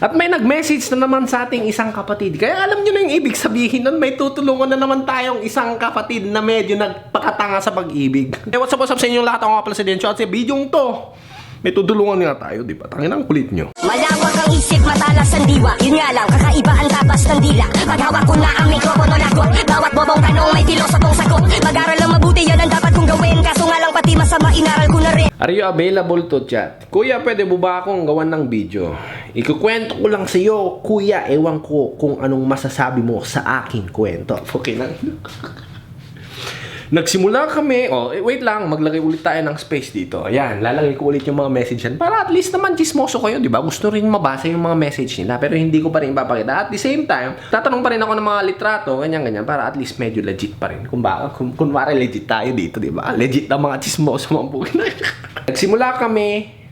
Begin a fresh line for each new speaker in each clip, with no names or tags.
At may nag-message na naman sa ating isang kapatid. Kaya alam nyo na yung ibig sabihin nun, may tutulungan na naman tayong isang kapatid na medyo nagpakatanga sa pag-ibig. Hey, what's up sa inyong lahat? Ako nga pala si Dencho at sa bidyong to, may tutulungan nga tayo, di ba? Tangin ang kulit nyo.
Malawak ang isip, matalas ang diwa. Yun nga lang, kakaiba ang tapas ng dila. Paghawak ko na ang mikropono lagot. Bawat bobong tanong may filosofong sagot. Mag-aral lang mabuti, yan ang dapat kong gawin. Kaso nga lang pati masama, inaral ko na rin.
Are you available to chat? Kuya, pwede mo ba akong gawan ng video? Ikukwento ko lang sa iyo, kuya, ewan ko kung anong masasabi mo sa aking kwento. Okay lang. Nagsimula kami, wait lang, maglagay ulit tayo ng space dito. Ayan, lalagay ko ulit yung mga message yan. Para at least naman chismoso kayo, di ba? Gusto rin mabasa yung mga message nila, pero hindi ko pa rin ipapakita. At the same time, tatanong pa rin ako ng mga litrato, ganyan-ganyan, para at least medyo legit pa rin. Kung kunwari legit tayo dito, di ba? Legit ang mga chismoso mga bukin. Nagsimula kami,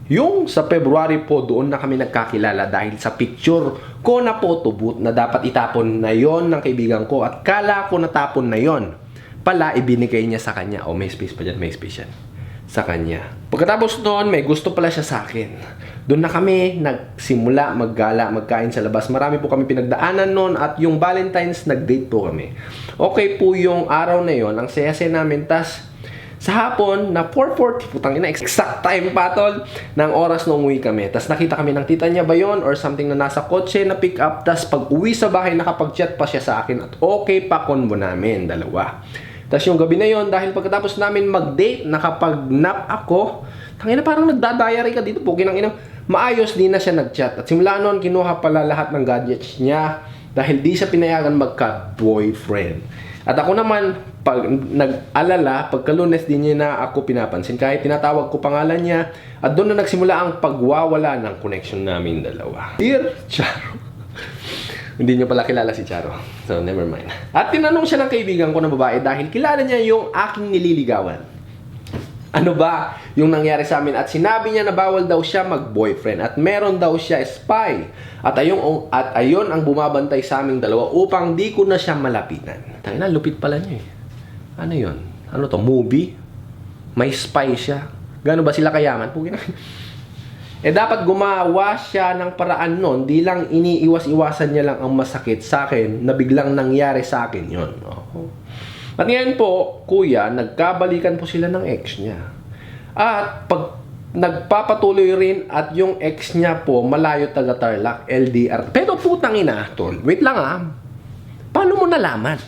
yung sa February po, doon na kami nagkakilala dahil sa picture ko na photo booth na dapat itapon na yon ng kaibigan ko at kala ko natapon na yon. Pala, ibinigay niya sa kanya. May space pa dyan, may space yan. Sa kanya. Pagkatapos noon, may gusto pala siya sa akin. Doon na kami nagsimula, maggala, magkain sa labas. Marami po kami pinagdaanan noon at yung Valentine's, nag-date po kami. Okay po yung araw na yon, ang saya-saya namin. Tas, sa hapon, na 4:40, putang ina, exact time pa tol, ng oras na umuwi kami. Tas nakita kami ng tita niya ba yun or something na nasa kotse na pick up. Tas pag uwi sa bahay, nakapag-chat pa siya sa akin at okay pa convo namin, dalawa. Tapos yung gabi na yon, dahil pagkatapos namin mag-date, nakapag-nap ako, tangina parang nagda-diary ka dito, pukin ang inang, maayos din na siya nag-chat. At simula noon, kinuha pala lahat ng gadgets niya dahil di siya pinayagan magka-boyfriend. At ako naman, pag nag-alala, pagka-Lunes din niya na ako pinapansin. Kahit tinatawag ko pangalan niya, at doon na nagsimula ang pagwawala ng connection namin dalawa. Dear Charo. Hindi niyo pala kilala si Charo. So, never mind. At tinanong siya ng kaibigan ko na babae dahil kilala niya yung aking nililigawan. Ano ba yung nangyari sa amin? At sinabi niya na bawal daw siya mag-boyfriend at meron daw siya spy. At ayon ang bumabantay sa aming dalawa upang di ko na siya malapitan. Tangina, lupit pala niya eh. Ano yun? Ano to? Movie? May spy siya? Gano'n ba sila kayaman? Dapat gumawa siya ng paraan nun. Di lang iniiwas-iwasan niya lang ang masakit sa akin na biglang nangyari sa akin yun. At ngayon po, kuya, nagkabalikan po sila ng ex niya. At pag nagpapatuloy rin at yung ex niya po, malayo taga Tarlac, LDR. Pero putang ina, tol. Wait lang Paano mo nalaman?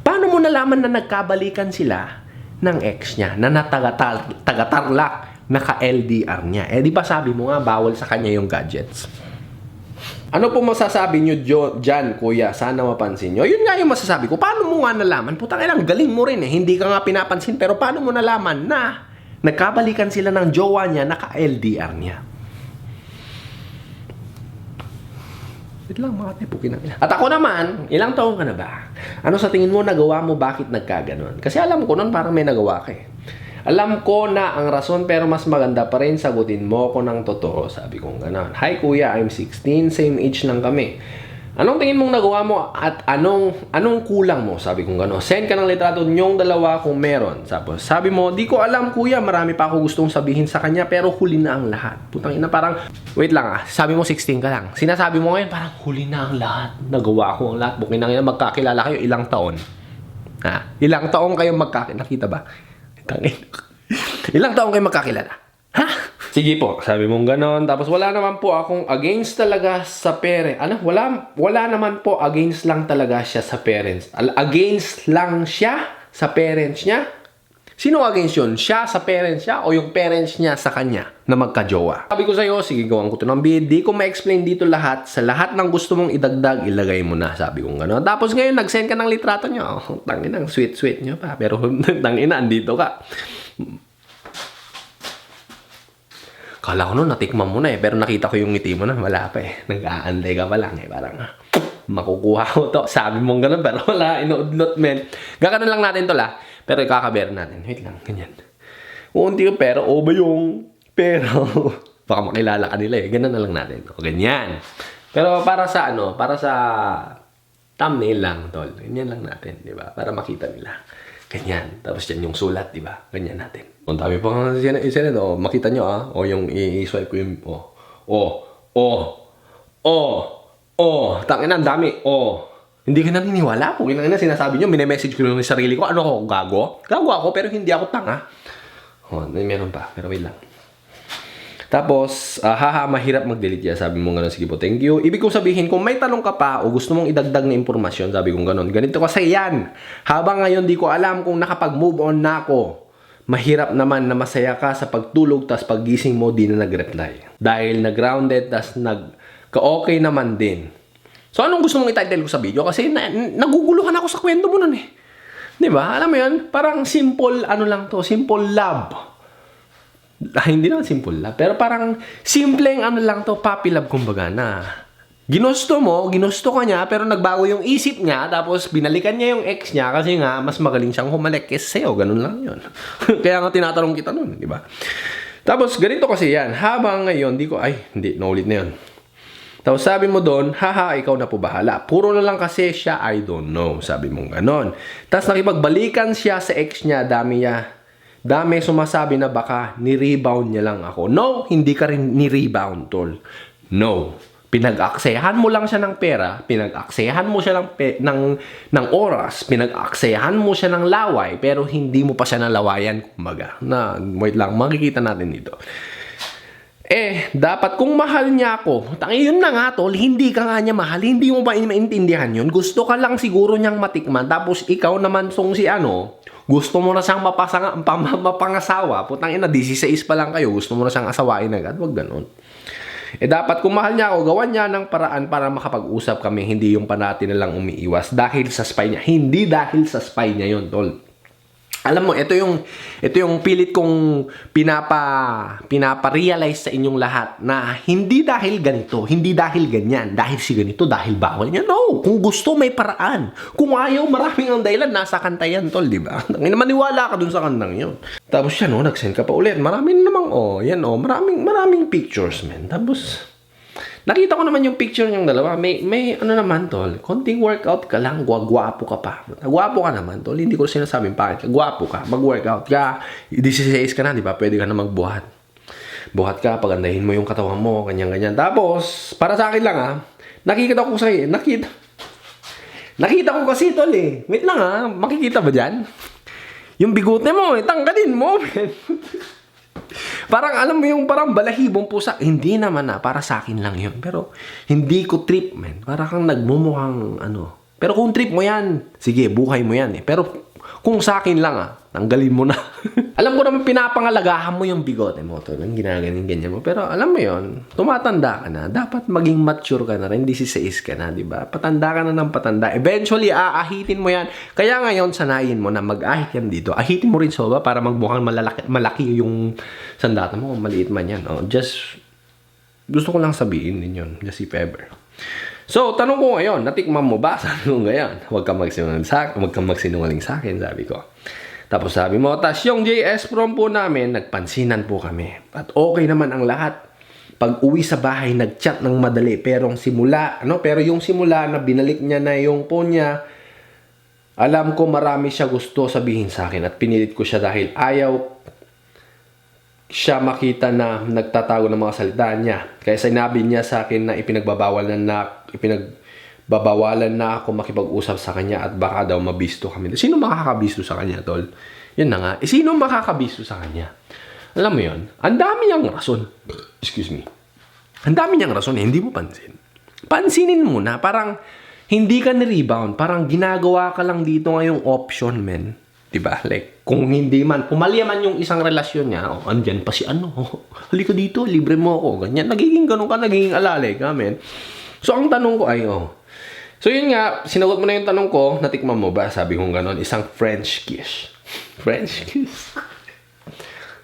Paano mo nalaman na nagkabalikan sila ng ex niya na taga Tarlac? Naka-LDR niya. Di ba sabi mo nga, bawal sa kanya yung gadgets? Ano po masasabi nyo dyan, kuya? Sana mapansin nyo. Yun nga yung masasabi ko. Paano mo nga nalaman? Putang ina, galing mo rin eh. Hindi ka nga pinapansin. Pero paano mo nalaman na nagkabalikan sila ng jowa niya, naka-LDR niya? Wait lang, mga tipukin na. At ako naman, ilang taon ka na ba? Ano sa tingin mo nagawa mo? Bakit nagkaganon? Kasi alam ko nun parang may nagawa ka eh. Alam ko na ang rason pero mas maganda pa rin sagutin mo ko ng totoo. Sabi kong gano'n. Hi kuya, I'm 16. Same age lang kami. Anong tingin mong nagawa mo at anong kulang mo? Sabi kong gano'n. Send ka ng litrato nyong dalawa kung meron. Sabi mo, di ko alam kuya. Marami pa ako gustong sabihin sa kanya pero huli na ang lahat. Putang ina parang, wait lang sabi mo 16 ka lang. Sinasabi mo ngayon parang huli na ang lahat. Nagawa ko ang lahat. Bukin na ngayon magkakilala kayo ilang taon. Ilang taon kayo nakita ba? Ilang taon kayo magkakilala? Ha? Sige po, sabi mong ganon. Tapos wala naman po akong against talaga sa parents. Wala naman po against lang talaga siya sa parents. Against lang siya sa parents niya? Sino against yun? Siya sa parents niya o yung parents niya sa kanya na magka-jowa? Sabi ko sa'yo, sige gawan ko ito ng bid. Di ko ma-explain dito lahat. Sa lahat ng gusto mong idagdag, ilagay mo na. Sabi ko gano'n. Tapos ngayon, nag-send ka ng litrato niyo. Tangina, sweet-sweet niyo pa. Pero tangina, andito ka. Kala ko nun, natikman mo na eh. Pero nakita ko yung ngiti mo na. Wala pa eh. Nag-aantay ka pa lang eh. Parang, makukuha ko to. Sabi mong gano'n, pero wala. Inuudlot, men. Gaganon lang natin to pero ikakaber natin. Wait lang, ganyan. Unti ko pero, ba yung pero? Baka makilala ka nila eh. Ganun na lang natin. O, ganyan. Pero para sa thumbnail lang, tol. Ganyan lang natin, di ba? Para makita nila. Ganyan. Tapos yan yung sulat, di ba? Ganyan natin. Kung tabi pa nga isa na, makita nyo o yung i-swipe ko yung, Tangina, ang dami. Hindi ka naniniwala po. Ginang sinasabi nyo, minemessage ko lang yung sarili ko. Ano ako, gago? Gago ako, pero hindi ako tanga. Meron pa. Pero wait lang. Tapos, mahirap mag-delete yan. Sabi mo gano'n, sige po, thank you. Ibig kong sabihin, kung may tanong ka pa o gusto mong idagdag na impormasyon, sabi kong gano'n, ganito kasi yan. Habang ngayon, di ko alam kung nakapag-move on na ako. Mahirap naman na masaya ka sa pagtulog, tas paggising mo, di na nag-reply. Dahil nag-grounded, tas nag-ka-okay naman din. So, anong gusto mong ititle ko sa video? Kasi naguguluhan ako sa kwento mo nun eh. Di ba? Alam mo yun? Parang simple, simple love. Hindi naman simple love. Pero parang simpleng puppy love kumbaga na ginusto ka niya, pero nagbago yung isip niya, tapos binalikan niya yung ex niya kasi nga, mas magaling siyang humalik kaysa sa'yo. Ganun lang yun. Kaya nga tinatanong kita nun, di ba? Tapos, ganito kasi yan. Habang ngayon, naulit na yun. Tapos sabi mo doon, ikaw na po bahala. Puro na lang kasi siya, I don't know. Sabi mong ganon. Tapos nakipagbalikan siya sa ex niya, dami sumasabi na baka ni-rebound niya lang ako. No, hindi ka rin ni-rebound, tol. No. Pinag-aksayahan mo lang siya ng pera, pinag-aksayahan mo siya ng oras, pinag-aksayahan mo siya ng laway, pero hindi mo pa siya nalawayan, kumbaga. Wait lang, makikita natin dito. Dapat kung mahal niya ako, yun na nga tol, hindi ka nga niya mahal, hindi mo ba maintindihan yun? Gusto ka lang siguro niyang matikman, tapos ikaw naman gusto mo na siyang mapangasawa, putang ina, 16 pa lang kayo, gusto mo na siyang asawain agad, wag ganun. Dapat kung mahal niya ako, gawan niya ng paraan para makapag-usap kami, hindi yung panati na lang umiiwas dahil sa spy niya. Hindi dahil sa spy niya yun, tol. Alam mo, ito yung pilit kong pinapa-realize sa inyong lahat na hindi dahil ganito, hindi dahil ganyan, dahil si ganito, dahil bawal niya. No, kung gusto may paraan. Kung ayaw, maraming ang dahilan, nasa kanta yan, tol, di ba? Maniwala ka dun sa kantang yun. Tapos yan, nag-send ka pa ulit. Maraming maraming pictures, man. Tapos, nakita ko naman yung picture niyong dalawa. May naman, tol. Konting workout ka lang. Gwapo ka pa. Gwapo ka naman, tol. Hindi ko sinasabing bakit. Gwapo ka. Mag-workout ka. 16 ka na, di ba? Pwede ka na magbuhat. Buhat ka. Pagandahin mo yung katawan mo. Ganyan-ganyan. Tapos, para sa akin lang, nakita ko kasi, tol, eh. Wait lang, makikita ba dyan? Yung bigote mo, tanggalin mo, man. Parang alam mo yung parang balahibong pusa. Hindi naman para sa akin lang yun. Pero hindi ko trip, man. Para kang nagmumukhang Pero kung trip mo yan, sige, buhay mo yan eh. Pero kung sa akin lang tanggalin mo na. Alam ko naman pinapangalagahan mo yung bigote mo. Ang ganyan mo. Pero alam mo yun, tumatanda ka na. Dapat maging mature ka na rin. 16 ka na, di ba? Patanda ka na ng patanda. Eventually, aahitin mo yan. Kaya ngayon, sanayin mo na mag-ahit yan dito. Ahitin mo rin sa baba para magmukhang malaki yung sandata mo. Maliit man yan. Just, gusto ko lang sabihin din yun. Just if ever. So, tanong ko ngayon, natikman mo ba? Sabi ko ngayon, huwag kang magsinungaling sa akin, sabi ko. Tapos sabi mo, tas yung JS prom po namin, nagpansinan po kami. At okay naman ang lahat. Pag uwi sa bahay, nag-chat ng madali. Pero yung simula na binalik niya na yung phone niya, alam ko marami siya gusto sabihin sa akin. At pinilit ko siya dahil ayaw siya makita na nagtatago ng mga salita niya. Kaya sinabi niya sa akin na ipinagbabawalan na ako makipag-usap sa kanya at baka daw mabisto kami. Sino makakabisto sa kanya, tol? Yun na nga. Sino makakabisto sa kanya? Alam mo yun? Ang dami niyang rason. Excuse me. Ang dami niyang rason hindi mo pansin. Pansinin mo na. Parang hindi ka ni-rebound. Parang ginagawa ka lang dito ngayong option, men. Diba? Like, kung hindi man, pumalya man yung isang relasyon niya, andyan pa si halika dito, libre mo ako. Ganyan. Nagiging ganun ka, nagiging alalay ka, men. So, ang tanong ko ay, So, yun nga, sinagot mo na yung tanong ko, natikman mo ba? Sabi kong ganon, isang French kiss. French kiss.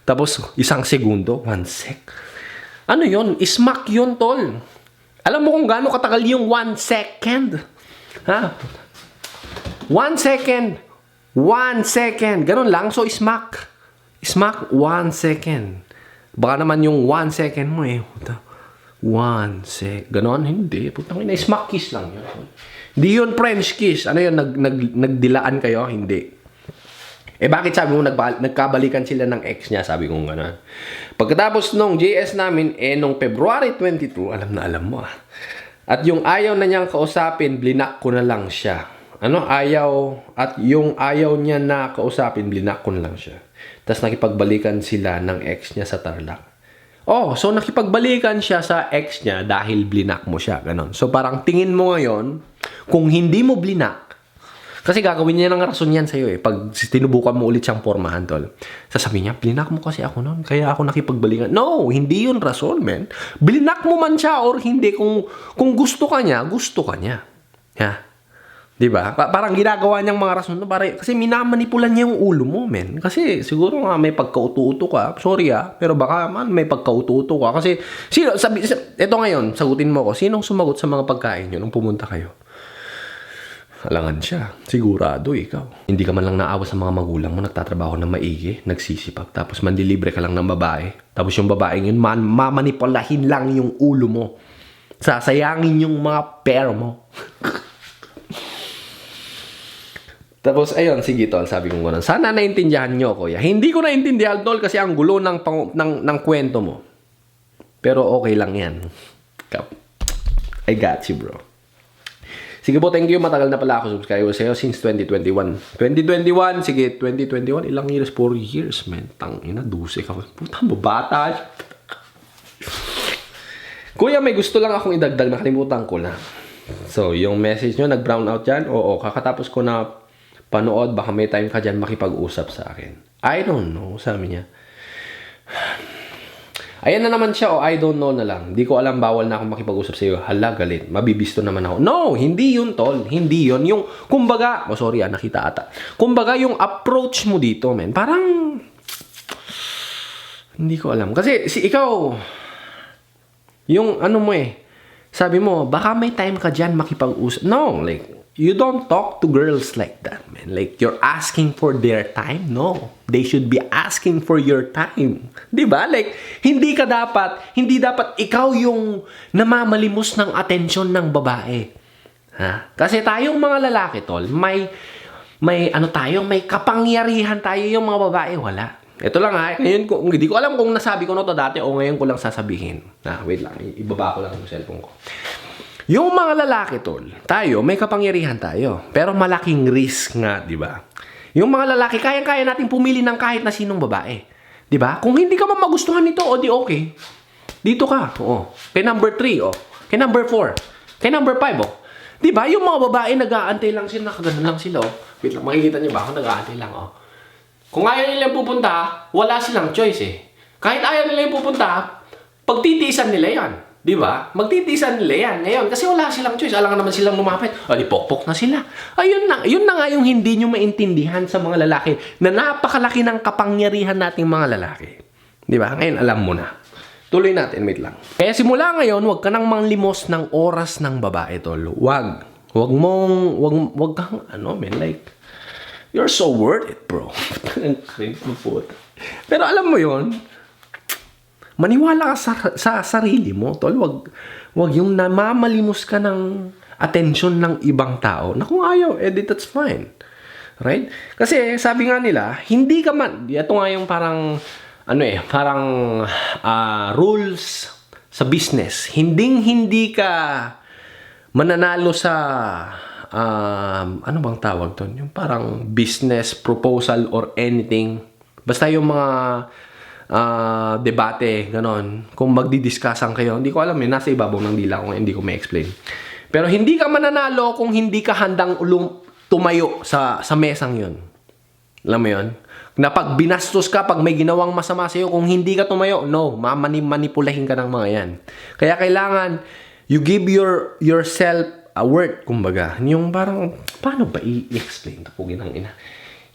Tapos, isang segundo, 1 sec. Ano yun? Smack yun, tol. Alam mo kung gaano katagal yung 1 second? 1 second. 1 second. Ganon lang. So, smack. Smack, 1 second. Baka naman yung 1 second mo 1 sec. Ganon? Hindi. Putang ina, smack kiss lang yun. Hindi yun French kiss. Ano yun? Nagdilaan kayo? Hindi. Bakit sabi mo nagkabalikan sila ng ex niya? Sabi ko gano'n. Pagkatapos nung JS namin, nung February 22, alam mo ah. At yung ayaw na niyang kausapin, blinak ko na lang siya. Yung ayaw niya na kausapin, blinak ko na lang siya. Tapos nakipagbalikan sila ng ex niya sa Tarlac. So nakipagbalikan siya sa ex niya dahil blinak mo siya. Ganon. So parang tingin mo ngayon, kung hindi mo blinak, kasi gagawin niya ng rason yan sa'yo eh. Pag tinubukan mo ulit siyang pormahan, tol. Sasabihin niya, blinak mo kasi ako noon. Kaya ako nakipagbalikan. No, hindi yun rason, man. Blinak mo man siya or hindi. Kung gusto ka niya, gusto ka niya. Ha? Diba? Parang ginagawa niyang mga rason. Kasi minamanipulan niya yung ulo mo, man. Kasi siguro nga may pagkauto-uto ka. Sorry pero baka man may pagkauto-uto ka. Kasi, ito ngayon, sagutin mo ko. Sinong sumagot sa mga pagkain niyo nung pumunta kayo? Alangan siya. Sigurado ikaw. Hindi ka man lang naawa sa mga magulang mo, nagtatrabaho ng maigi, nagsisipag, tapos mandilibre ka lang ng babae. Tapos yung babaeng yun, mamanipulahin lang yung ulo mo. Sasayangin yung mga pera mo. Tapos, ayun, sige tol, sabi ko gano'n. Sana naintindihan nyo, kuya. Hindi ko naintindihan, tol, kasi ang gulo ng kwento mo. Pero okay lang yan. I got you, bro. Sige po, thank you. Matagal na pala ako subscriber sa'yo since 2021. 2021, sige, 2021, ilang years? 4 years, man. Tangina, 12 ka. Puta mo, bata. Kuya, may gusto lang akong idagdag. Nakalimutan ko na. So, yung message nyo, nag-brown out yan? Oo, kakatapos ko na panood. Baka may time ka dyan makipag-usap sa akin. I don't know, sabi niya. Ayan na naman siya, I don't know na lang. Di ko alam, bawal na akong makipag-usap sa iyo. Hala, galit. Mabibisto naman ako. No, hindi yun, tol. Hindi yun. Yung, kumbaga, sorry, nakita ata. Kumbaga, yung approach mo dito, men, parang, hindi ko alam. Kasi, ikaw, yung ano mo sabi mo, baka may time ka dyan makipag-usap. No, like, you don't talk to girls like that, man. Like, you're asking for their time? No. They should be asking for your time. Diba? Like, hindi dapat ikaw yung namamalimos ng atensyon ng babae. Ha? Kasi tayong mga lalaki, tol, may kapangyarihan tayo, yung mga babae, wala. Ito lang ngayon, hindi ko alam kung nasabi ko na to dati o ngayon ko lang sasabihin. Wait lang, ibaba ko lang yung cellphone ko. Yung mga lalaki, tol, tayo, may kapangyarihan tayo. Pero malaking risk nga, di ba? Yung mga lalaki, kaya-kaya natin pumili ng kahit na sinong babae. Di ba? Kung hindi ka man magustuhan nito, di okay. Dito ka, Kay number 3, Kay number 4. Kay number 5, Di ba? Yung mga babae, nag-aantay lang sila, nakagano lang sila, Wait lang, makikita niyo ba ako? Nag-aantay lang, Kung ayaw nila pupunta, wala silang choice, Kahit ayaw nila pupunta, pagtitiisan nila yan. Di ba? Magtitiisan nila yan ngayon kasi wala silang choice. Alam naman silang lumapit. Pokpok na sila. Yun na nga yung hindi nyo maintindihan sa mga lalaki na napakalaki ng kapangyarihan nating mga lalaki. Di ba? Ngayon alam mo na. Tuloy natin, wait lang. Kaya simula ngayon, huwag ka nang manglimos ng oras ng babae, tol. Wag kang, like, you're so worth it, bro. Pero alam mo yun, maniwala ka sa sarili mo, tol. Wag yung namamalimos ka ng attention ng ibang tao. Na kung ayaw, that's fine. Right? Kasi sabi nga nila, hindi ka man, ito nga yung parang, rules sa business. Hindi ka mananalo sa, ano bang tawag doon? Yung parang business proposal or anything. Basta yung mga, debate, ganon. Kung magdidiscussan kayo, hindi ko alam nasa ibabaw ng dila ko, hindi ko ma-explain. Pero hindi ka mananalo kung hindi ka handang tumayo sa mesang yun. Alam mo yun? Na pag binastos ka, pag may ginawang masama sa'yo, kung hindi ka tumayo, no, manipulahin ka ng mga yan. Kaya kailangan, you give yourself a word, kumbaga. Yung parang, paano ba i-explain ito? Pugin ang ina.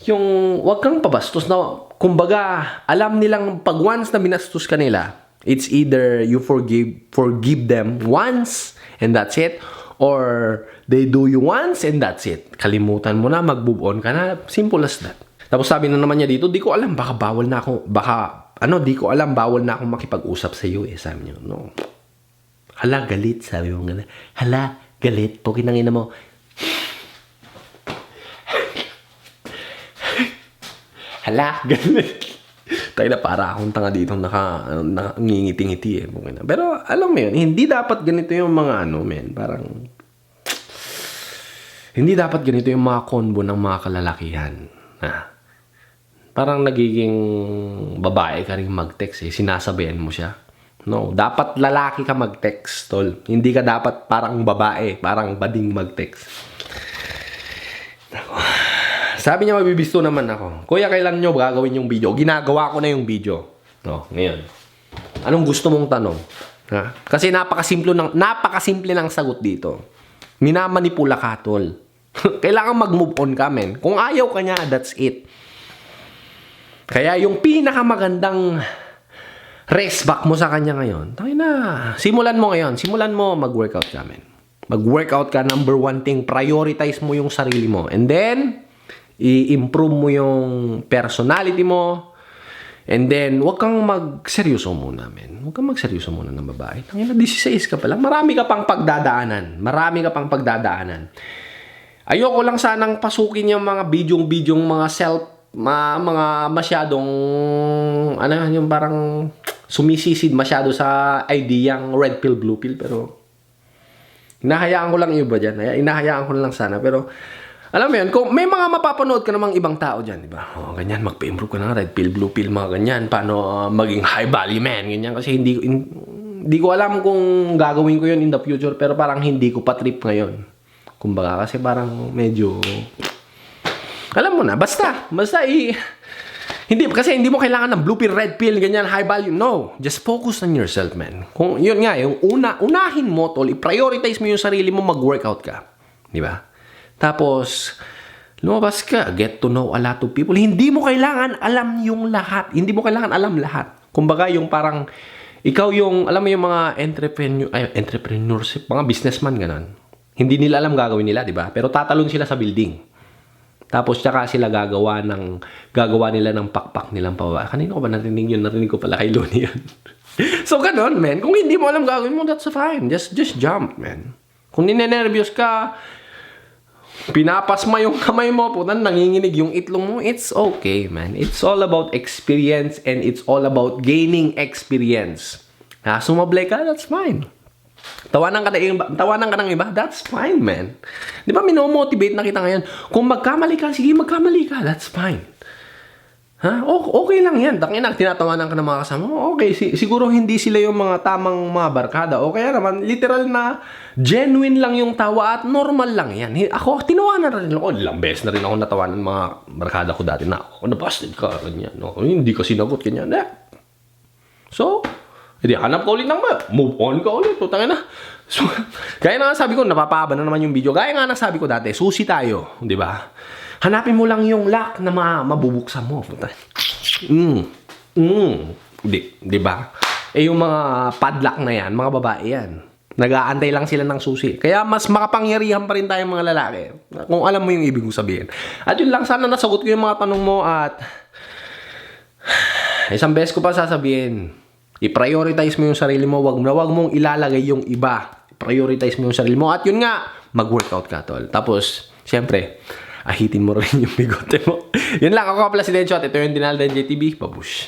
Yung wag kang pabastos na kumbaga alam nilang pag once na binastos ka nila, it's either you forgive them once and that's it, or they do you once and that's it. Kalimutan mo na, mag-move on ka na, simple as that. Tapos sabi na naman niya dito, di ko alam, bawal na akong makipag-usap sa iyo sabi niya. No. Hala, galit, sabi mo nga. Hala, galit, pugin ang ina mo. Hala, ganun. Tayo na para akong tanga dito ngingiti-ngiti eh. Pero alam mo yun, hindi dapat ganito yung mga parang hindi dapat ganito yung mga combo ng mga kalalakihan. Parang nagiging babae ka rin mag-text eh. Sinasabayan mo siya. No, dapat lalaki ka mag-text, tol. Hindi ka dapat parang babae, parang bading mag-text. Sabi niya mabibisto naman ako. Kuya, kailan nyo gagawin yung video? Ginagawa ko na yung video. No, ngayon. Anong gusto mong tanong? Kasi napakasimple ng sagot dito. Minamanipula ka, tol. Kailangan mag-move on ka, men. Kung ayaw ka niya, that's it. Kaya yung pinakamagandang rest back mo sa kanya ngayon, simulan mo ngayon. Simulan mo mag-workout ka, men. Mag-workout ka, number one thing, prioritize mo yung sarili mo. And then, i-improve mo yung personality mo. And then, huwag kang magseryoso muna, men. Huwag kang magseryoso muna ng babae. 16 ka pa lang. Marami ka pang pagdadaanan. Ayoko lang sanang pasukin yung mga bidyong mga mga masyadong, yung parang sumisisid masyado sa ideyang red pill, blue pill. Pero, hinahayaan ko lang yung iba dyan. Hinahayaan ko lang sana. Pero, alam mo yun, kung may mga mapapanood ka namang ibang tao dyan, di ba? Ganyan, magpa-improve ka na, red pill, blue pill, mga ganyan. Paano maging high value man, ganyan. Kasi hindi ko alam kung gagawin ko yun in the future, pero parang hindi ko pa trip ngayon. Kumbaga, kasi parang medyo, alam mo na, basta hindi mo kailangan ng blue pill, red pill, ganyan, high value. No, just focus on yourself, man. Kung yun nga, yung unahin mo, tol, i-prioritize mo yung sarili mo, mag-workout ka. Di ba? Tapos, lumabas ka, get to know a lot of people. Hindi mo kailangan alam yung lahat. Hindi mo kailangan alam lahat. Kumbaga, yung parang, ikaw yung, alam mo yung mga entrepreneurship, mga businessman, ganon. Hindi nila alam gagawin nila, di ba? Pero tatalon sila sa building. Tapos, tsaka sila gagawa nila ng pakpak nilang pababa. Kanino ko ba narinig yun? Narinig ko pala kay Loni yun. So, ganon, man. Kung hindi mo alam gagawin mo, that's fine. Just jump, man. Kung ninenervyos ka, pinapasma yung kamay mo, putan, nanginginig yung itlong mo, it's okay, man. It's all about experience and it's all about gaining experience. Sumablay ka, that's fine. Tawanan ka ng iba, that's fine, man. Di ba, minomotivate na kita ngayon. Kung magkamali ka, sige, magkamali ka, that's fine. Okay lang yan. Tinatawanan ka ng mga kasama. Okay, siguro hindi sila yung mga tamang mga barkada. O kaya naman, literal na genuine lang yung tawa at normal lang yan. Ako, tinawanan rin ako. Ilang beses na rin ako natawanan ng mga barkada ko dati na ako, nabasted ka, ganyan. No? Hindi ka sinagot, ganyan. So, hindi, hanap ka ulit ng move on ka ulit. Tangin na. So, kaya nga sabi ko, napapahaba na naman yung video. Gaya nga nasabi ko dati, susi tayo. Di ba? Hanapin mo lang yung lock na mabubuksan mo. Di ba? Yung mga padlock na yan, mga babae yan. Nag-aantay lang sila ng susi. Kaya mas makapangyarihan pa rin tayong mga lalaki. Kung alam mo yung ibig kong sabihin. At yun lang, sana nasagot ko yung mga tanong mo at isang beses ko pa sasabihin, i-prioritize mo yung sarili mo. Wag mong ilalagay yung iba. I-prioritize mo yung sarili mo. At yun nga, mag-workout ka, tol. Tapos, siyempre, ahitin mo rin yung bigote mo. Yun lang, ako pala si Dencho at ito yung Dinaldan JTV. Babush.